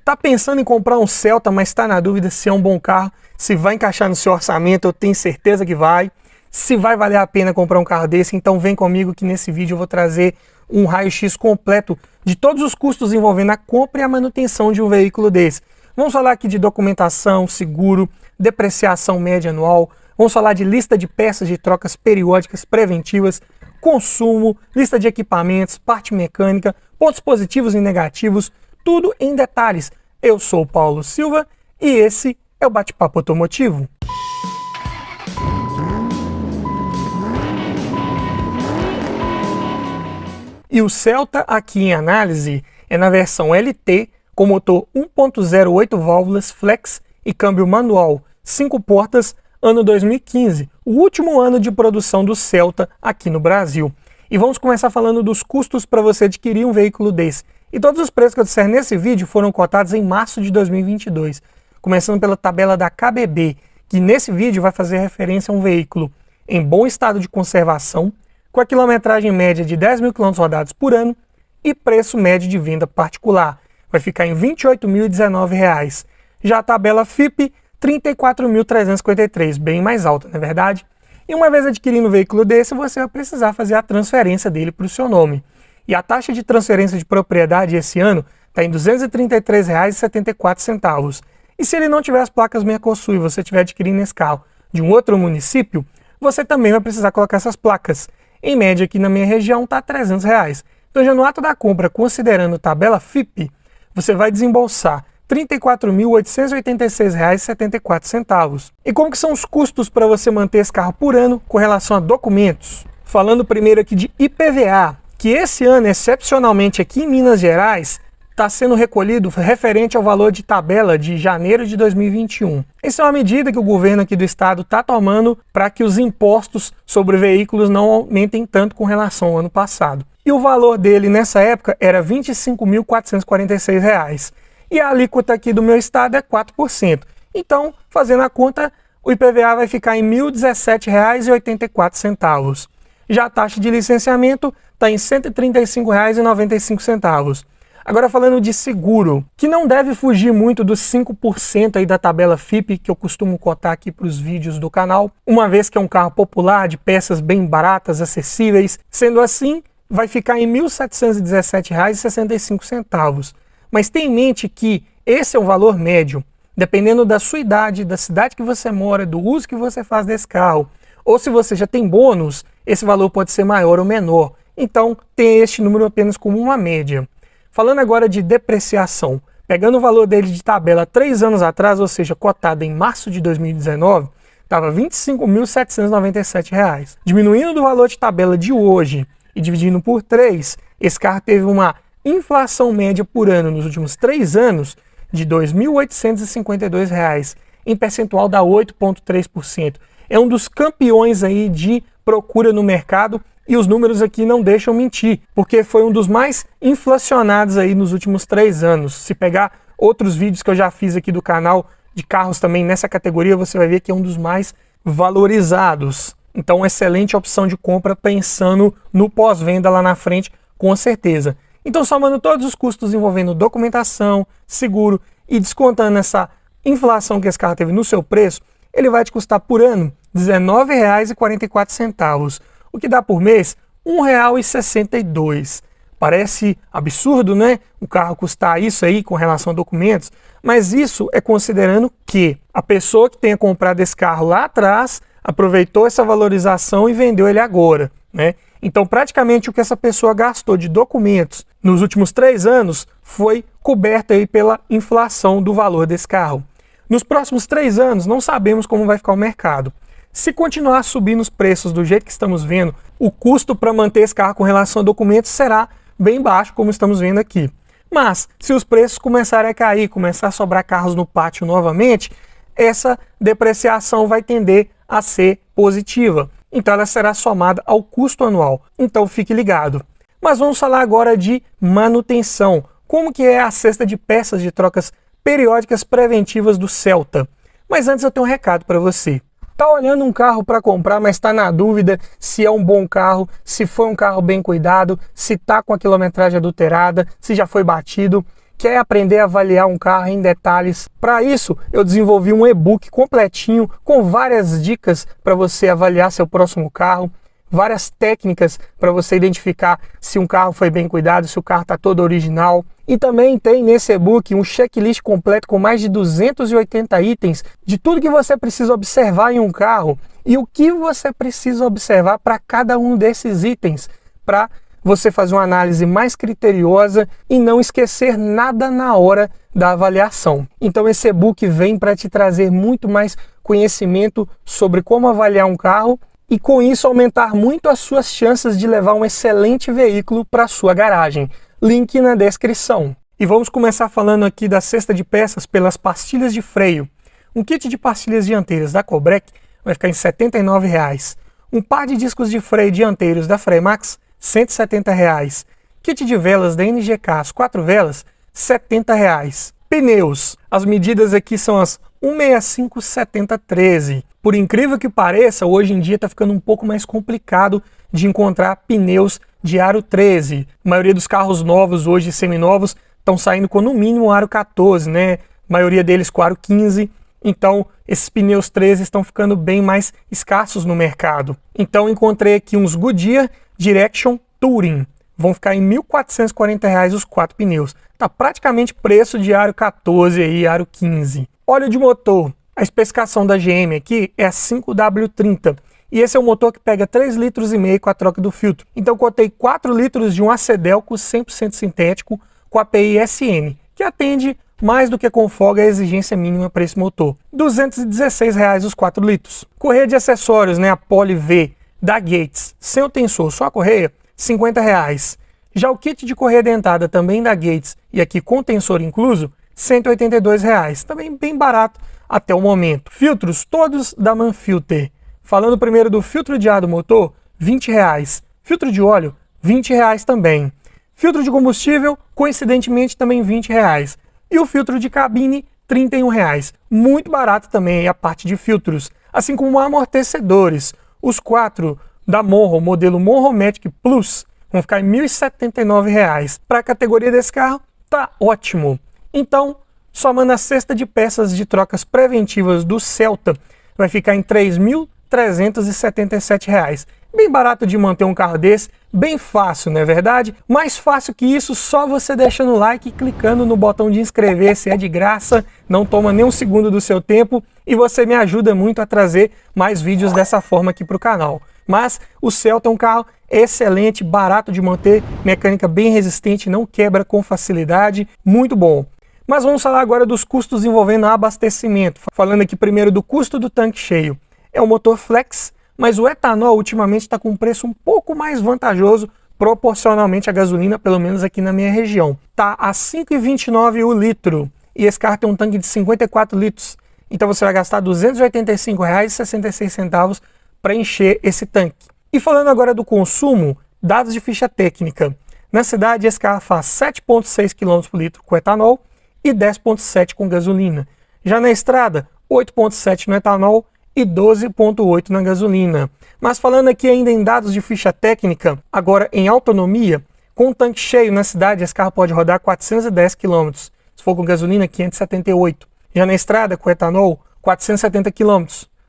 Tá pensando em comprar um Celta, mas está na dúvida se é um bom carro, se vai encaixar no seu orçamento? Eu tenho certeza que vai. Se vai valer a pena comprar um carro desse, então vem comigo que nesse vídeo eu vou trazer um raio-x completo de todos os custos envolvendo a compra e a manutenção de um veículo desse. Vamos falar aqui de documentação, seguro, depreciação média anual, vamos falar de lista de peças de trocas periódicas preventivas, consumo, lista de equipamentos, parte mecânica, pontos positivos e negativos, tudo em detalhes. Eu sou o Paulo Silva e esse é o Bate-Papo Automotivo. E o Celta aqui em análise é na versão LT com motor 1.0 8 válvulas flex e câmbio manual 5 portas, ano 2015, o último ano de produção do Celta aqui no Brasil. E vamos começar falando dos custos para você adquirir um veículo desse. E todos os preços que eu disser nesse vídeo foram cotados em março de 2022, começando pela tabela da KBB, que nesse vídeo vai fazer referência a um veículo em bom estado de conservação, com a quilometragem média de 10 mil km rodados por ano e preço médio de venda particular. Vai ficar em R$ 28.019. Já a tabela FIPE, R$ 34.353, bem mais alta, não é verdade? E uma vez adquirindo um veículo desse, você vai precisar fazer a transferência dele para o seu nome. E a taxa de transferência de propriedade esse ano está em R$ 233,74. E se ele não tiver as placas Mercosul e você estiver adquirindo esse carro de um outro município, você também vai precisar colocar essas placas. Em média, aqui na minha região, está R$ 300. Então, já no ato da compra, considerando tabela FIPE, você vai desembolsar R$ 34.886,74. E como que são os custos para você manter esse carro por ano com relação a documentos? Falando primeiro aqui de IPVA, que esse ano, excepcionalmente aqui em Minas Gerais, está sendo recolhido referente ao valor de tabela de janeiro de 2021. Essa é uma medida que o governo aqui do estado está tomando para que os impostos sobre veículos não aumentem tanto com relação ao ano passado. E o valor dele nessa época era R$ 25.446. E a alíquota aqui do meu estado é 4%. Então, fazendo a conta, o IPVA vai ficar em R$ 1.017,84. Já a taxa de licenciamento está em R$ 135,95. Agora falando de seguro, que não deve fugir muito dos 5% aí da tabela FIPE, que eu costumo cotar aqui para os vídeos do canal, uma vez que é um carro popular, de peças bem baratas, acessíveis. Sendo assim, vai ficar em R$ 1.717,65. Mas tenha em mente que esse é o valor médio, dependendo da sua idade, da cidade que você mora, do uso que você faz desse carro, ou se você já tem bônus, esse valor pode ser maior ou menor. Então, tenha este número apenas como uma média. Falando agora de depreciação, pegando o valor dele de tabela 3 anos atrás, ou seja, cotado em março de 2019, estava R$ 25.797. Diminuindo do valor de tabela de hoje e dividindo por 3, esse carro teve uma inflação média por ano nos últimos 3 anos de R$ 2.852, em percentual dá 8,3%. É um dos campeões aí de procura no mercado. E os números aqui não deixam mentir, porque foi um dos mais inflacionados aí nos últimos 3 anos. Se pegar outros vídeos que eu já fiz aqui do canal de carros também nessa categoria, você vai ver que é um dos mais valorizados. Então, excelente opção de compra pensando no pós-venda lá na frente, com certeza. Então, somando todos os custos envolvendo documentação, seguro e descontando essa inflação que esse carro teve no seu preço, ele vai te custar por ano R$ 19,44. O que dá por mês R$ 1,62. Parece absurdo, né? O carro custar isso aí com relação a documentos, mas isso é considerando que a pessoa que tenha comprado esse carro lá atrás aproveitou essa valorização e vendeu ele agora, né? Então, praticamente o que essa pessoa gastou de documentos nos últimos 3 anos foi coberto aí pela inflação do valor desse carro. Nos próximos 3 anos, não sabemos como vai ficar o mercado. Se continuar subindo os preços do jeito que estamos vendo, o custo para manter esse carro com relação a documentos será bem baixo, como estamos vendo aqui. Mas, se os preços começarem a cair, começar a sobrar carros no pátio novamente, essa depreciação vai tender a ser positiva. Então, ela será somada ao custo anual. Então, fique ligado. Mas vamos falar agora de manutenção. Como que é a cesta de peças de trocas periódicas preventivas do Celta? Mas antes eu tenho um recado para você. Tá olhando um carro para comprar, mas está na dúvida se é um bom carro, se foi um carro bem cuidado, se tá com a quilometragem adulterada, se já foi batido. Quer aprender a avaliar um carro em detalhes? Para isso, eu desenvolvi um e-book completinho com várias dicas para você avaliar seu próximo carro, várias técnicas para você identificar se um carro foi bem cuidado, se o carro está todo original. E também tem nesse e-book um checklist completo com mais de 280 itens de tudo que você precisa observar em um carro e o que você precisa observar para cada um desses itens, para você fazer uma análise mais criteriosa e não esquecer nada na hora da avaliação. Então esse e-book vem para te trazer muito mais conhecimento sobre como avaliar um carro e com isso aumentar muito as suas chances de levar um excelente veículo para a sua garagem. Link na descrição. E vamos começar falando aqui da cesta de peças pelas pastilhas de freio. Um kit de pastilhas dianteiras da Cobrec vai ficar em R$ 79,00. Um par de discos de freio dianteiros da Fremax, R$ 170,00. Kit de velas da NGK, as 4 velas, R$ 70,00. Pneus. As medidas aqui são as 165/70/13. Por incrível que pareça, hoje em dia está ficando um pouco mais complicado de encontrar pneus de aro 13. A maioria dos carros novos hoje, seminovos, estão saindo com no mínimo aro 14, né? A maioria deles com aro 15. Então, esses pneus 13 estão ficando bem mais escassos no mercado. Então, encontrei aqui uns Goodyear Direction Touring. Vão ficar em R$ 1.440 os 4 pneus. Tá praticamente preço de aro 14 aí, aro 15. Óleo de motor. A especificação da GM aqui é a 5W30. E esse é um motor que pega 3,5 litros com a troca do filtro. Então, cotei 4 litros de um Acedelco 100% sintético com API SN, que atende mais do que com folga a exigência mínima para esse motor. R$ 216,00 os 4 litros. Correia de acessórios, né, a Poly V da Gates, sem o tensor, só a correia, R$ 50,00. Já o kit de correia dentada também da Gates e aqui com tensor incluso, R$ 182,00. Também bem barato até o momento. Filtros todos da Manfilter. Falando primeiro do filtro de ar do motor, R$ 20,00. Filtro de óleo, R$ 20,00 também. Filtro de combustível, coincidentemente também R$ 20,00. E o filtro de cabine, R$ 31,00. Muito barato também a parte de filtros. Assim como amortecedores. Os 4 da Monroe, modelo Monroe Matic Plus, vão ficar em R$ 1.079. Para a categoria desse carro, tá ótimo. Então, somando a cesta de peças de trocas preventivas do Celta, vai ficar em R$ 3.377. Bem barato de manter um carro desse, bem fácil, não é verdade? Mais fácil que isso, só você deixando o like e clicando no botão de inscrever-se, é de graça, não toma nem um segundo do seu tempo e você me ajuda muito a trazer mais vídeos dessa forma aqui para o canal. Mas o Celta é um carro excelente, barato de manter, mecânica bem resistente, não quebra com facilidade, muito bom. Mas vamos falar agora dos custos envolvendo abastecimento. Falando aqui primeiro do custo do tanque cheio. É um motor flex, mas o etanol ultimamente está com um preço um pouco mais vantajoso proporcionalmente à gasolina, pelo menos aqui na minha região. Está a R$ 5,29 o litro e esse carro tem um tanque de 54 litros. Então você vai gastar R$ 285,66 para encher esse tanque. E falando agora do consumo, dados de ficha técnica. Na cidade esse carro faz 7,6 km por litro com etanol e 10,7 com gasolina. Já na estrada, 8,7 no etanol e 12,8 na gasolina. Mas falando aqui ainda em dados de ficha técnica, agora em autonomia, com o tanque cheio na cidade, esse carro pode rodar 410 km. Se for com gasolina, 578. Já na estrada, com etanol, 470 km.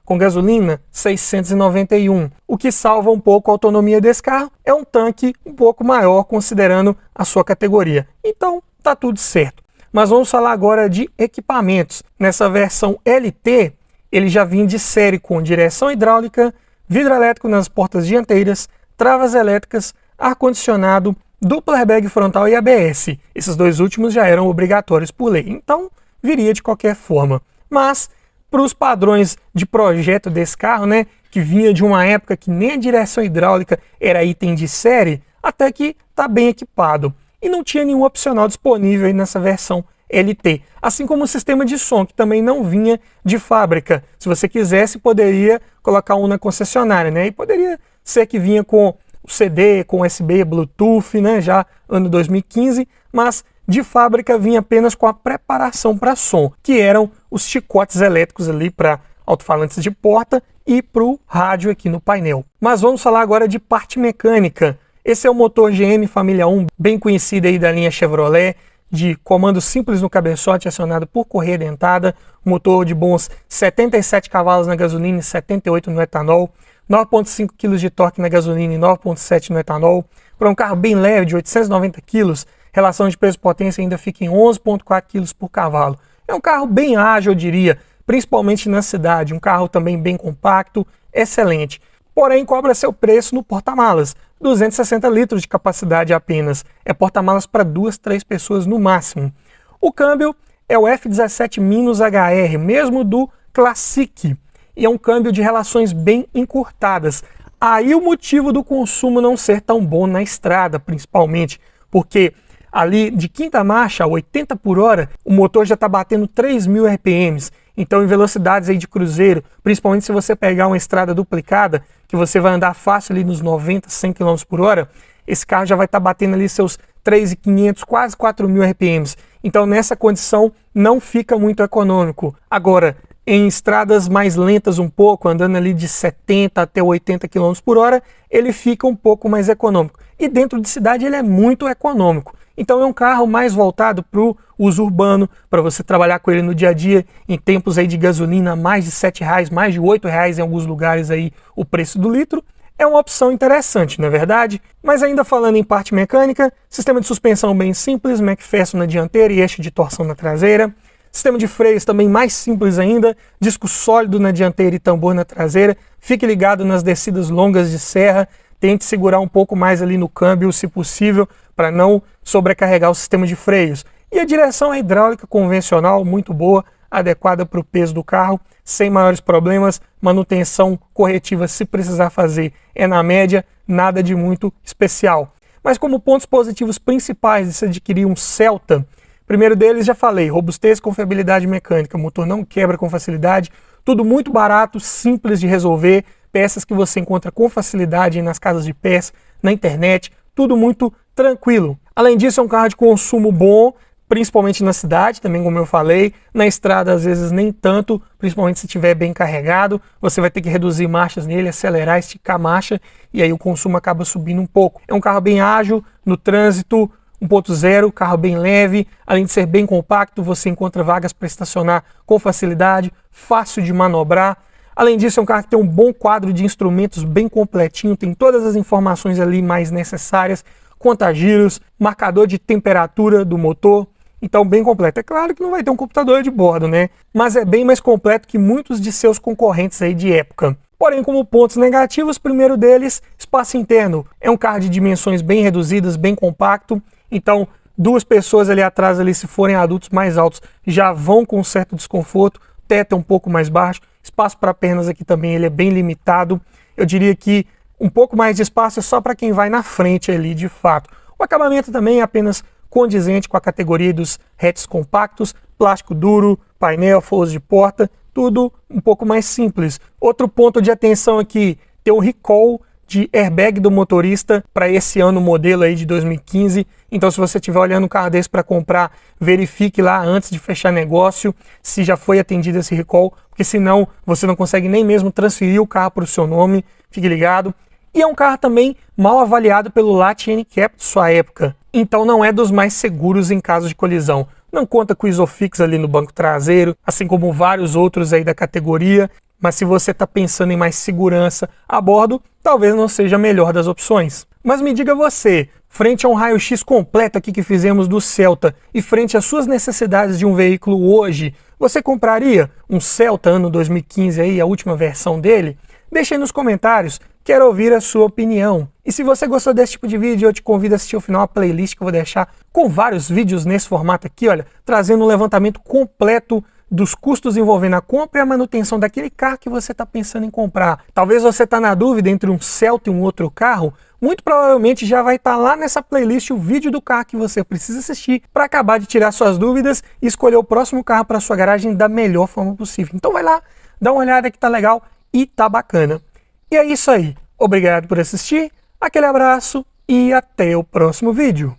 Com gasolina, 691. O que salva um pouco a autonomia desse carro é um tanque um pouco maior, considerando a sua categoria. Então, tá tudo certo. Mas vamos falar agora de equipamentos. Nessa versão LT, ele já vinha de série com direção hidráulica, vidro elétrico nas portas dianteiras, travas elétricas, ar-condicionado, duplo airbag frontal e ABS. Esses dois últimos já eram obrigatórios por lei, então viria de qualquer forma. Mas, para os padrões de projeto desse carro, né, que vinha de uma época que nem a direção hidráulica era item de série, até que está bem equipado. E não tinha nenhum opcional disponível aí nessa versão LT. Assim como o sistema de som, que também não vinha de fábrica. Se você quisesse, poderia colocar um na concessionária, né? E poderia ser que vinha com CD, com USB, Bluetooth, né? Já ano 2015, mas de fábrica vinha apenas com a preparação para som, que eram os chicotes elétricos ali para alto-falantes de porta e para o rádio aqui no painel. Mas vamos falar agora de parte mecânica. Esse é o motor GM Família 1, bem conhecido aí da linha Chevrolet, de comando simples no cabeçote acionado por correia dentada, motor de bons 77 cavalos na gasolina e 78 no etanol, 9,5 kg de torque na gasolina e 9,7 no etanol. Para um carro bem leve de 890 kg, relação de peso-potência ainda fica em 11,4 kg por cavalo. É um carro bem ágil, eu diria, principalmente na cidade, um carro também bem compacto, excelente. Porém, cobra seu preço no porta-malas, 260 litros de capacidade apenas, é porta-malas para 2, 3 pessoas no máximo. O câmbio é o F17-HR, mesmo do Classic, e é um câmbio de relações bem encurtadas. Aí o motivo do consumo não ser tão bom na estrada, principalmente, porque ali de quinta marcha a 80 por hora, o motor já está batendo 3.000 RPMs. Então em velocidades aí de cruzeiro, principalmente se você pegar uma estrada duplicada, que você vai andar fácil ali nos 90, 100 km por hora, esse carro já vai estar batendo ali seus 3.500, quase 4.000 RPMs. Então nessa condição não fica muito econômico. Agora, em estradas mais lentas um pouco, andando ali de 70 até 80 km por hora, ele fica um pouco mais econômico. E dentro de cidade ele é muito econômico. Então é um carro mais voltado para o uso urbano, para você trabalhar com ele no dia a dia, em tempos aí de gasolina, mais de R$7, mais de R$8 em alguns lugares aí o preço do litro. É uma opção interessante, não é verdade? Mas ainda falando em parte mecânica, sistema de suspensão bem simples, McPherson na dianteira e eixo de torção na traseira. Sistema de freios também mais simples ainda, disco sólido na dianteira e tambor na traseira. Fique ligado nas descidas longas de serra, tente segurar um pouco mais ali no câmbio, se possível, para não sobrecarregar o sistema de freios. E a direção é hidráulica convencional, muito boa, adequada para o peso do carro, sem maiores problemas, manutenção corretiva se precisar fazer é na média, nada de muito especial. Mas como pontos positivos principais de se adquirir um Celta, primeiro deles já falei, robustez e confiabilidade mecânica, o motor não quebra com facilidade, tudo muito barato, simples de resolver, peças que você encontra com facilidade nas casas de peças, na internet, tudo muito tranquilo. Além disso, é um carro de consumo bom, principalmente na cidade, também como eu falei, na estrada às vezes nem tanto, principalmente se estiver bem carregado, você vai ter que reduzir marchas nele, acelerar, esticar a marcha, e aí o consumo acaba subindo um pouco. É um carro bem ágil, no trânsito, 1.0, carro bem leve, além de ser bem compacto, você encontra vagas para estacionar com facilidade, fácil de manobrar. Além disso, é um carro que tem um bom quadro de instrumentos bem completinho, tem todas as informações ali mais necessárias, conta-giros, marcador de temperatura do motor, então bem completo. É claro que não vai ter um computador de bordo, né? Mas é bem mais completo que muitos de seus concorrentes aí de época. Porém, como pontos negativos, primeiro deles, espaço interno. É um carro de dimensões bem reduzidas, bem compacto, então 2 pessoas ali atrás, ali, se forem adultos mais altos, já vão com um certo desconforto, teto é um pouco mais baixo, espaço para pernas aqui também ele é bem limitado. Eu diria que um pouco mais de espaço é só para quem vai na frente ali de fato. O acabamento também é apenas condizente com a categoria dos hatches compactos, plástico duro, painel, forros de porta, tudo um pouco mais simples. Outro ponto de atenção aqui, tem um recall de airbag do motorista para esse ano modelo aí de 2015. Então se você estiver olhando um carro desse para comprar, verifique lá antes de fechar negócio se já foi atendido esse recall, porque senão você não consegue nem mesmo transferir o carro para o seu nome, fique ligado. E é um carro também mal avaliado pelo Lat NCAP de sua época, então não é dos mais seguros em caso de colisão. Não conta com Isofix ali no banco traseiro, assim como vários outros aí da categoria, mas se você está pensando em mais segurança a bordo, talvez não seja a melhor das opções. Mas me diga você, frente a um raio-x completo aqui que fizemos do Celta e frente às suas necessidades de um veículo hoje, você compraria um Celta ano 2015 aí, a última versão dele? Deixe aí nos comentários, quero ouvir a sua opinião. E se você gostou desse tipo de vídeo, eu te convido a assistir ao final a playlist que eu vou deixar com vários vídeos nesse formato aqui, olha, trazendo um levantamento completo dos custos envolvendo a compra e a manutenção daquele carro que você está pensando em comprar. Talvez você está na dúvida entre um Celta e um outro carro, muito provavelmente já vai estar lá nessa playlist o vídeo do carro que você precisa assistir para acabar de tirar suas dúvidas e escolher o próximo carro para sua garagem da melhor forma possível. Então vai lá, dá uma olhada que tá legal e tá bacana. E é isso aí. Obrigado por assistir, aquele abraço e até o próximo vídeo.